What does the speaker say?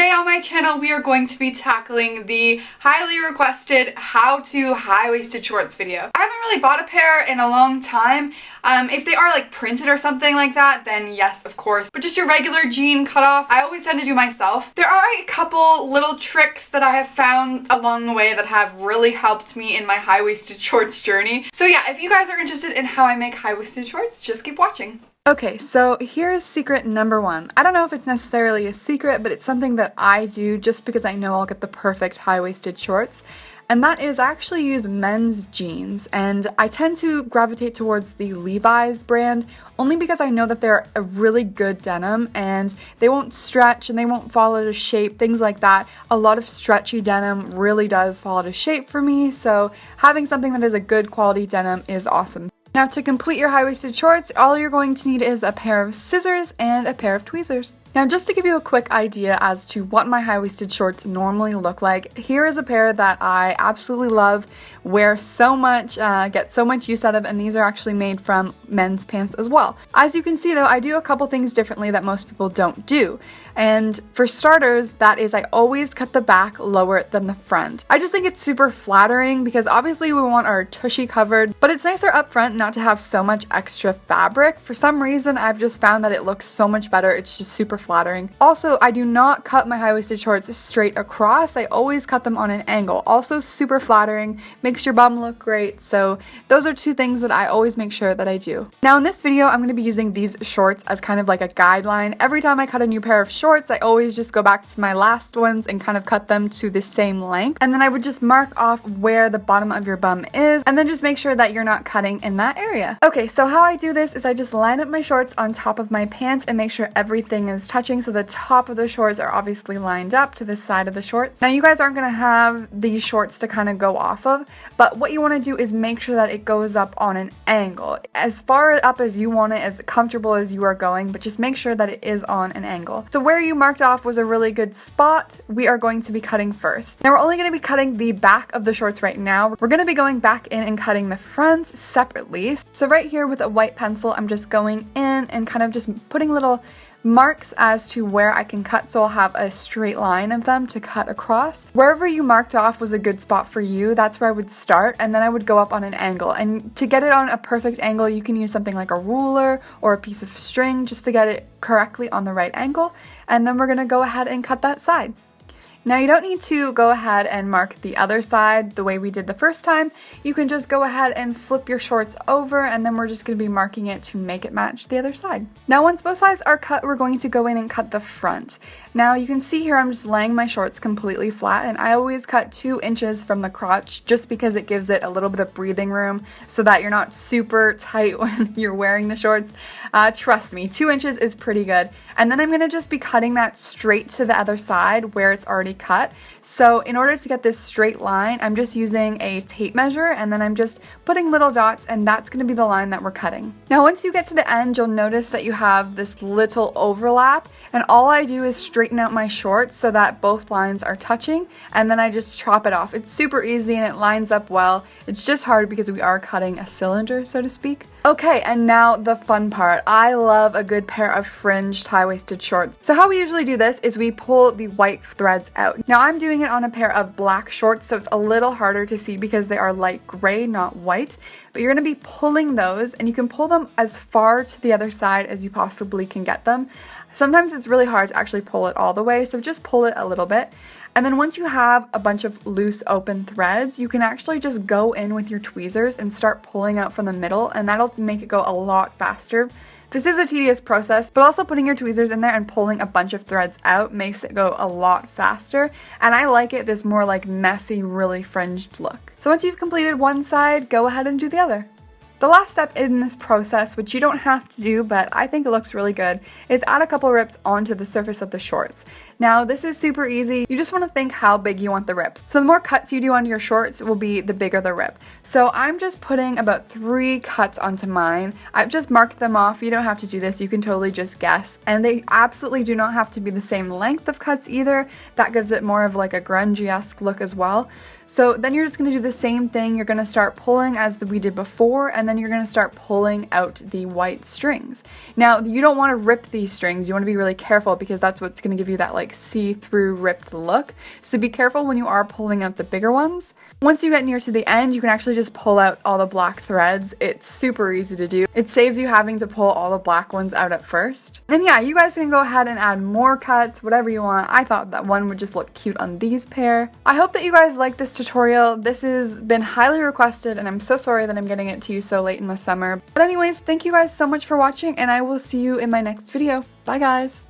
Today on my channel we are going to be tackling the highly requested how to high-waisted shorts video. I haven't really bought a pair in a long time. If they are like printed or something like that, then yes, of course. But just your regular jean cutoff, I always tend to do myself. There are a couple little tricks that I have found along the way that have really helped me in my high-waisted shorts journey. So yeah, if you guys are interested in how I make high-waisted shorts, just keep watching. Okay, so here's secret number one. I don't know if it's necessarily a secret, but it's something that I do just because I know I'll get the perfect high-waisted shorts. And that is I actually use men's jeans, and I tend to gravitate towards the Levi's brand only because I know that they're a really good denim and they won't stretch and they won't fall out of shape, things like that. A lot of stretchy denim really does fall out of shape for me, so having something that is a good quality denim is awesome. Now to complete your high-waisted shorts, all you're going to need is a pair of scissors and a pair of tweezers. Now just to give you a quick idea as to what my high-waisted shorts normally look like, here is a pair that I absolutely love, wear so much, get so much use out of, and these are actually made from men's pants as well. As you can see though, I do a couple things differently that most people don't do. And for starters, that is I always cut the back lower than the front. I just think it's super flattering because obviously we want our tushy covered, but it's nicer up front not to have so much extra fabric. For some reason, I've just found that it looks so much better. It's just super flattering. Also, I do not cut my high-waisted shorts straight across. I always cut them on an angle. Also super flattering, makes your bum look great. So those are two things that I always make sure that I do. Now in this video, I'm going to be using these shorts as kind of like a guideline. Every time I cut a new pair of shorts, I always just go back to my last ones and kind of cut them to the same length. And then I would just mark off where the bottom of your bum is and then just make sure that you're not cutting in that area. Okay, so how I do this is I just line up my shorts on top of my pants and make sure everything is touching, so the top of the shorts are obviously lined up to the side of the shorts. Now you guys aren't going to have these shorts to kind of go off of, but what you want to do is make sure that it goes up on an angle. As far up as you want it, as comfortable as you are going, but just make sure that it is on an angle. So where you marked off was a really good spot. We are going to be cutting first. Now we're only going to be cutting the back of the shorts right now. We're going to be going back in and cutting the front separately. So right here with a white pencil, I'm just going in and kind of just putting little marks as to where I can cut, so I'll have a straight line of them to cut across. Wherever you marked off was a good spot for you, that's where I would start, and then I would go up on an angle. And to get it on a perfect angle, you can use something like a ruler or a piece of string just to get it correctly on the right angle, and then we're going to go ahead and cut that side. Now you don't need to go ahead and mark the other side the way we did the first time. You can just go ahead and flip your shorts over, and then we're just going to be marking it to make it match the other side. Now once both sides are cut, we're going to go in and cut the front. Now you can see here I'm just laying my shorts completely flat, and I always cut 2 inches from the crotch just because it gives it a little bit of breathing room so that you're not super tight when you're wearing the shorts. Trust me, 2 inches is pretty good. And then I'm going to just be cutting that straight to the other side where it's already cut. So in order to get this straight line, I'm just using a tape measure, and then I'm just putting little dots, and that's going to be the line that we're cutting. Now once you get to the end, you'll notice that you have this little overlap, and all I do is straighten out my shorts so that both lines are touching, and then I just chop it off. It's super easy and it lines up well. It's just hard because we are cutting a cylinder, so to speak. Okay, and now the fun part. I love a good pair of fringed high-waisted shorts. So how we usually do this is we pull the white threads out. Now I'm doing it on a pair of black shorts, so it's a little harder to see because they are light gray, not white. But you're going to be pulling those, and you can pull them as far to the other side as you possibly can get them. Sometimes it's really hard to actually pull it all the way, so just pull it a little bit. And then once you have a bunch of loose open threads, you can actually just go in with your tweezers and start pulling out from the middle, and that'll make it go a lot faster. This is a tedious process, but also putting your tweezers in there and pulling a bunch of threads out makes it go a lot faster, and I like it this more like messy, really fringed look. So once you've completed one side, go ahead and do the other. The last step in this process, which you don't have to do, but I think it looks really good, is add a couple rips onto the surface of the shorts. Now, this is super easy. You just want to think how big you want the rips. So the more cuts you do onto your shorts will be the bigger the rip. So I'm just putting about 3 cuts onto mine. I've just marked them off. You don't have to do this. You can totally just guess. And they absolutely do not have to be the same length of cuts either. That gives it more of like a grungy-esque look as well. So then you're just going to do the same thing. You're going to start pulling as we did before, and then you're going to start pulling out the white strings. Now, you don't want to rip these strings. You want to be really careful because that's what's going to give you that like see-through ripped look. So be careful when you are pulling out the bigger ones. Once you get near to the end, you can actually just pull out all the black threads. It's super easy to do. It saves you having to pull all the black ones out at first. And yeah, you guys can go ahead and add more cuts, whatever you want. I thought that one would just look cute on these pair. I hope that you guys like this tutorial. This has been highly requested, and I'm so sorry that I'm getting it to you so late in the summer. But anyways, thank you guys so much for watching, and I will see you in my next video. Bye guys!